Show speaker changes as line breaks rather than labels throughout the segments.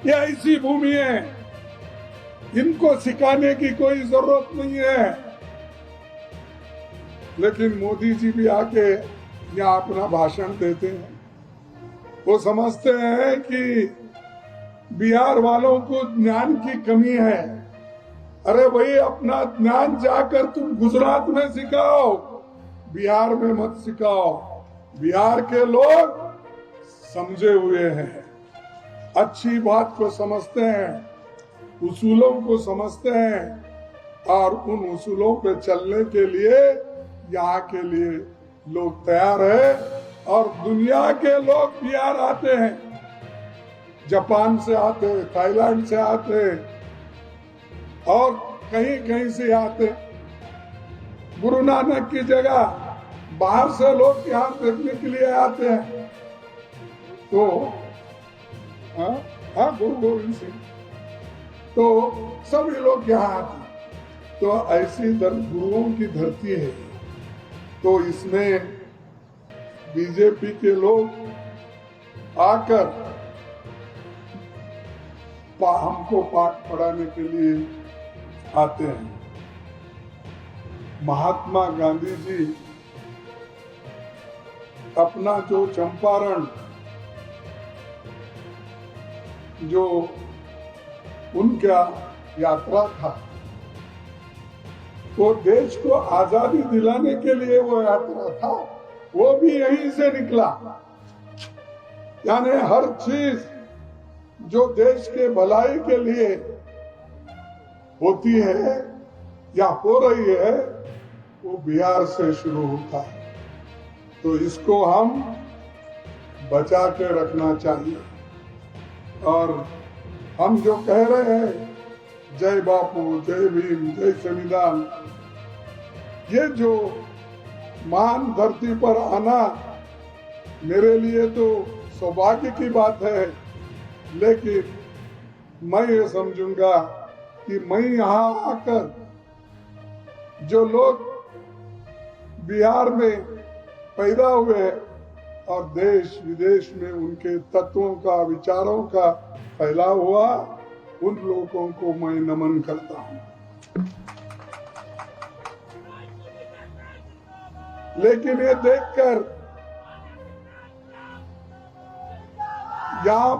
ये ऐसी भूमि है, इनको सिखाने की कोई जरूरत नहीं है। लेकिन मोदी जी भी आके यहाँ अपना भाषण देते हैं। वो समझते हैं कि बिहार वालों को ज्ञान की कमी है। अरे भाई, अपना ज्ञान जाकर तुम गुजरात में सिखाओ, बिहार में मत सिखाओ। बिहार के लोग समझे हुए हैं, अच्छी बात को समझते हैं, उसूलों को समझते हैं और उन उसूलों पे चलने के लिए यहाँ के लिए लोग तैयार है। और दुनिया के लोग बिहार आते हैं, जापान से आते हैं, थाईलैंड से आते हैं और कहीं कहीं से आते। गुरु नानक की जगह बाहर से लोग यहाँ देखने के लिए आते हैं। तो गुरु गोविंद सिंह, तो सभी लोग यहाँ आते हैं। तो ऐसी गुरुओं की धरती है। तो इसमें बीजेपी के लोग आकर हमको पाठ पढ़ाने के लिए आते हैं। महात्मा गांधी जी अपना जो चंपारण, जो उनका यात्रा था, वो देश को आजादी दिलाने के लिए वो यात्रा था, वो भी यहीं से निकला। यानी हर चीज जो देश के भलाई के लिए होती है या हो रही है, वो बिहार से शुरू होता है। तो इसको हम बचा के रखना चाहिए। और हम जो कह रहे हैं, जय बापू, जय भीम, जय संविधान, ये जो महान धरती पर आना मेरे लिए तो सौभाग्य की बात है। लेकिन मैं ये समझूंगा कि मैं यहाँ आकर जो लोग बिहार में पैदा हुए और देश विदेश में उनके तत्वों का, विचारों का फैलाव हुआ, उन लोगों को मैं नमन करता हूँ। लेकिन ये देखकर यहाँ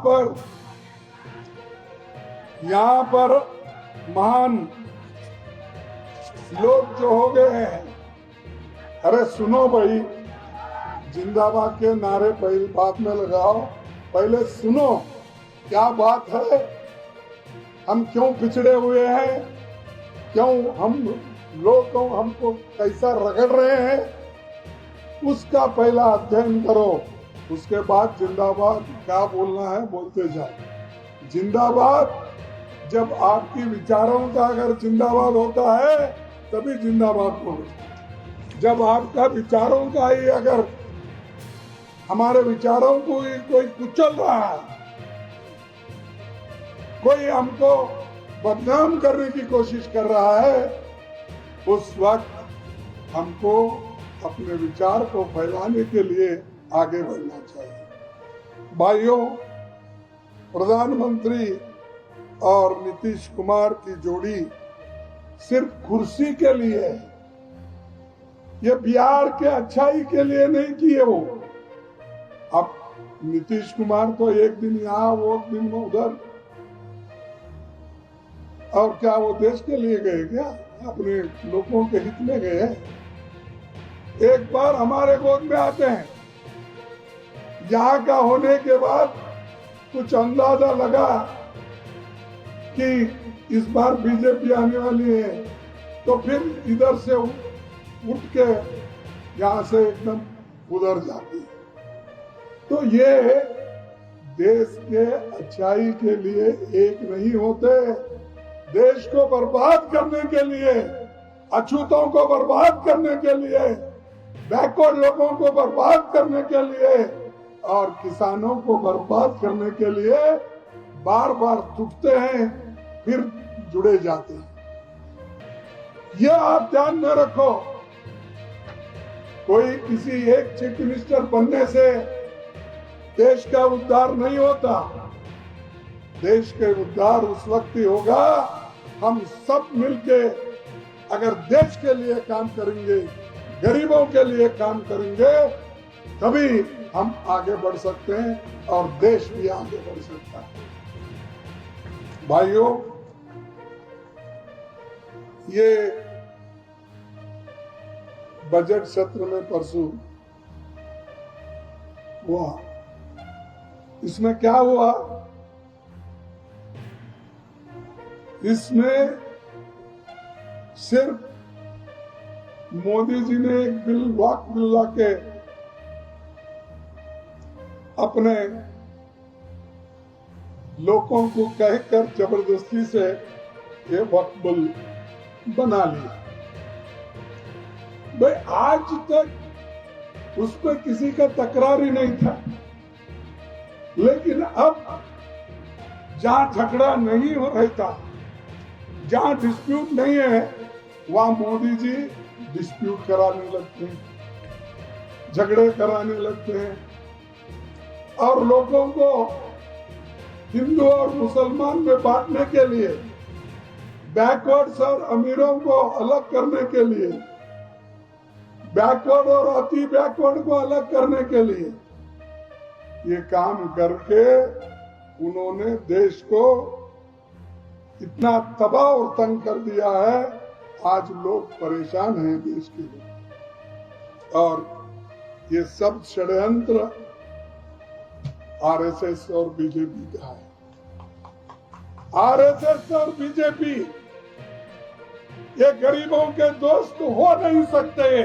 पर महान लोग जो हो गए हैं, अरे सुनो भाई, जिंदाबाद के नारे पहले बाद में लगाओ, पहले सुनो क्या बात है, हम क्यों पिछड़े हुए हैं, क्यों हम लोग हमको कैसा रगड़ रहे हैं, उसका पहला अध्ययन करो। उसके बाद जिंदाबाद क्या बोलना है बोलते जाओ। जिंदाबाद जब आपकी विचारों का अगर जिंदाबाद होता है तभी जिंदाबाद बोलो। जब आपका विचारों का ही अगर हमारे विचारों को ही कोई कुचल रहा है, कोई हमको बदनाम करने की कोशिश कर रहा है, उस वक्त हमको अपने विचार को फैलाने के लिए आगे बढ़ना चाहिए। भाइयों, प्रधानमंत्री और नीतीश कुमार की जोड़ी सिर्फ कुर्सी के लिए है, ये बिहार के अच्छाई के लिए नहीं किए वो। अब नीतीश कुमार तो एक दिन यहाँ, वो एक दिन उधर, और क्या वो देश के लिए गए क्या? अपने लोगों के हित में गए? एक बार हमारे गोद में आते हैं, यहाँ का होने के बाद कुछ अंदाजा लगा कि इस बार बीजेपी आने वाली है, तो फिर इधर से उठ के यहाँ से एकदम उधर जाती है। तो ये देश के अच्छाई के लिए एक नहीं होते, देश को बर्बाद करने के लिए, अछूतों को बर्बाद करने के लिए, बैकवर्ड लोगों को बर्बाद करने के लिए और किसानों को बर्बाद करने के लिए बार बार टूटते हैं, फिर जुड़े जाते हैं। यह आप ध्यान में रखो। कोई किसी एक चीफ मिनिस्टर बनने से देश का उद्धार नहीं होता। देश के उद्धार उस वक्त ही होगा हम सब मिलके अगर देश के लिए काम करेंगे, गरीबों के लिए काम करेंगे, तभी हम आगे बढ़ सकते हैं और देश भी आगे बढ़ सकता है। भाइयों, ये बजट सत्र में परसों हुआ, इसमें क्या हुआ? इसमें सिर्फ मोदी जी ने एक बिल ला के अपने लोगों को कहकर जबरदस्ती से ये वक्फ बिल बना लिया। भाई आज तक उस पर किसी का तकरार ही नहीं था, लेकिन अब जहां झगड़ा नहीं हो रहा था, जहां डिस्प्यूट नहीं है, वहां मोदी जी डिस्प्यूट कराने लगते हैं, झगड़े कराने लगते हैं और लोगों को हिंदू और मुसलमान में बांटने के लिए, बैकवर्ड्स और अमीरों को अलग करने के लिए, बैकवर्ड और अति बैकवर्ड को अलग करने के लिए ये काम करके उन्होंने देश को इतना तबाह और तंग कर दिया है। आज लोग परेशान हैं देश के लिए, और ये सब षड्यंत्र आरएसएस और बीजेपी का है। आरएसएस और बीजेपी ये गरीबों के दोस्त हो नहीं सकते,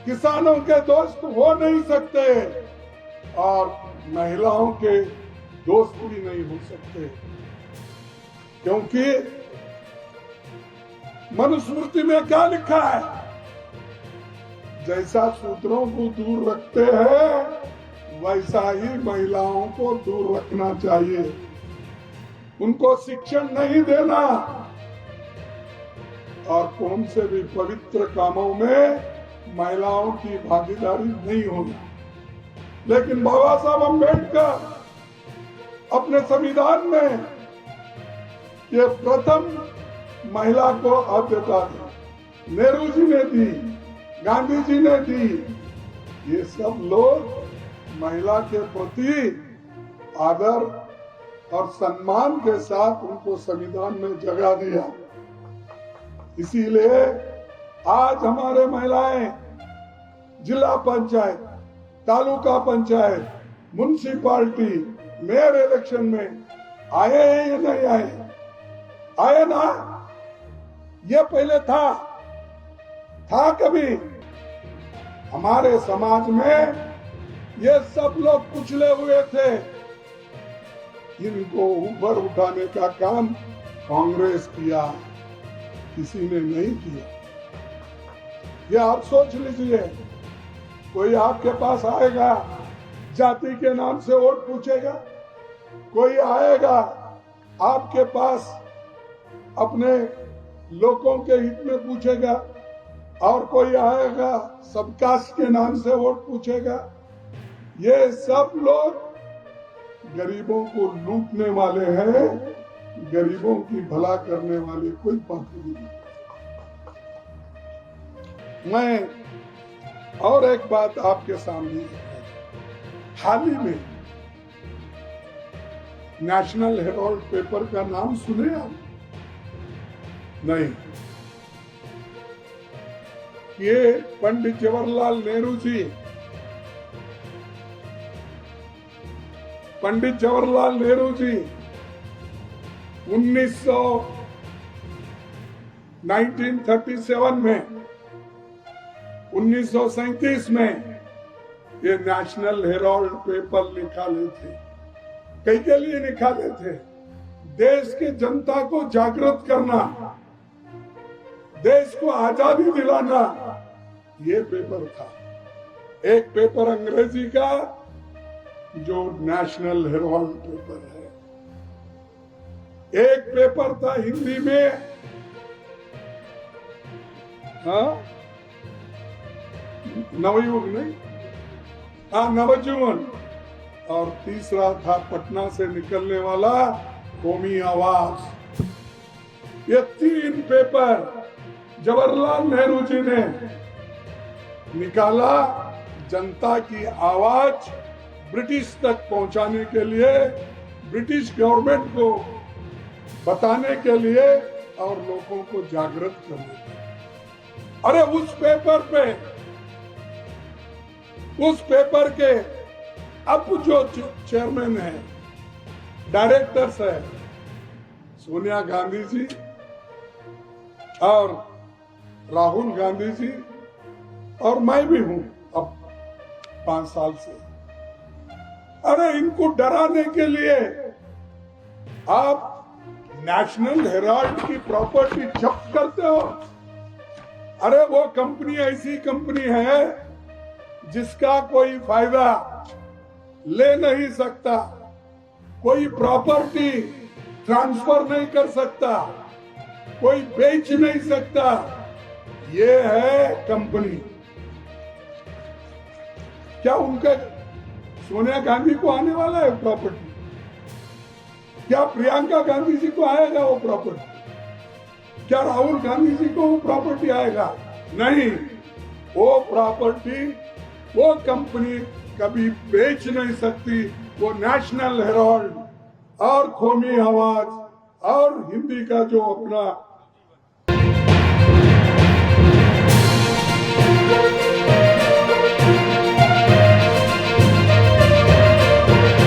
किसानों के दोस्त हो नहीं सकते और महिलाओं के दोस्त भी नहीं हो सकते, क्योंकि मनुस्मृति में क्या लिखा है? जैसा शूद्रों को दूर रखते हैं वैसा ही महिलाओं को दूर रखना चाहिए, उनको शिक्षण नहीं देना और कौन से भी पवित्र कामों में महिलाओं की भागीदारी नहीं होना। लेकिन बाबा साहब अम्बेडकर अपने संविधान में ये प्रथम महिला को आद्यता दी, नेहरू जी ने दी, गांधी जी ने दी। ये सब लोग महिला के प्रति आदर और सम्मान के साथ उनको संविधान में जगह दिया। इसीलिए आज हमारे महिलाएं जिला panchayat, taluka panchayat, municipality, mayor election में आए हैं या नहीं आए? आए ना? ये पहले था कभी? हमारे समाज में ये सब लोग कुचले हुए थे, इनको ऊपर उठाने का काम कांग्रेस किया, किसी ने नहीं किया। ये आप सोच लीजिए, कोई आपके पास आएगा जाति के नाम से वोट पूछेगा, कोई आएगा आपके पास अपने लोगों के हित में पूछेगा, और कोई आएगा सबकास्ट के नाम से वोट पूछेगा। ये सब लोग गरीबों को लूटने वाले हैं, गरीबों की भला करने वाले कोई पार्टी नहीं। मैं और एक बात आपके सामने, हाल ही में नेशनल हेराल्ड पेपर का नाम सुने आप? नहीं। ये पंडित जवाहरलाल नेहरू जी, पंडित जवाहरलाल नेहरू जी 1937 में, 1937 में ये नेशनल हेराल्ड पेपर निकाले थे। कई के लिए निकाले थे? देश के जनता को जागृत करना, देश को आजादी दिलाना, ये पेपर था। एक पेपर अंग्रेजी का जो नेशनल हेराल्ड पेपर है, एक पेपर था हिंदी में, नवयुग नहीं, नवजीवन, और तीसरा था पटना से निकलने वाला कौमी आवाज, ये 3 पेपर जवाहरलाल नेहरू जी ने निकाला जनता की आवाज ब्रिटिश तक पहुंचाने के लिए, ब्रिटिश गवर्नमेंट को बताने के लिए और लोगों को जागृत करने के लिए। अरे उस पेपर के अब जो चेयरमैन है, डायरेक्टर्स है, सोनिया गांधी जी और राहुल गांधी जी और मैं भी हूं अब 5 साल से। अरे इनको डराने के लिए आप नेशनल हेराल्ड की प्रॉपर्टी जब्त करते हो। अरे वो कंपनी ऐसी कंपनी है जिसका कोई फायदा ले नहीं सकता, कोई प्रॉपर्टी ट्रांसफर नहीं कर सकता, कोई बेच नहीं सकता, ये है कंपनी। क्या उनका सोनिया गांधी को आने वाला है प्रॉपर्टी? क्या प्रियंका गांधी जी को आएगा वो प्रॉपर्टी? क्या राहुल गांधी जी को वो प्रॉपर्टी आएगा? नहीं, वो प्रॉपर्टी वो कंपनी कभी बेच नहीं सकती। वो नेशनल हेराल्ड और कौमी आवाज और हिंदी का जो अपना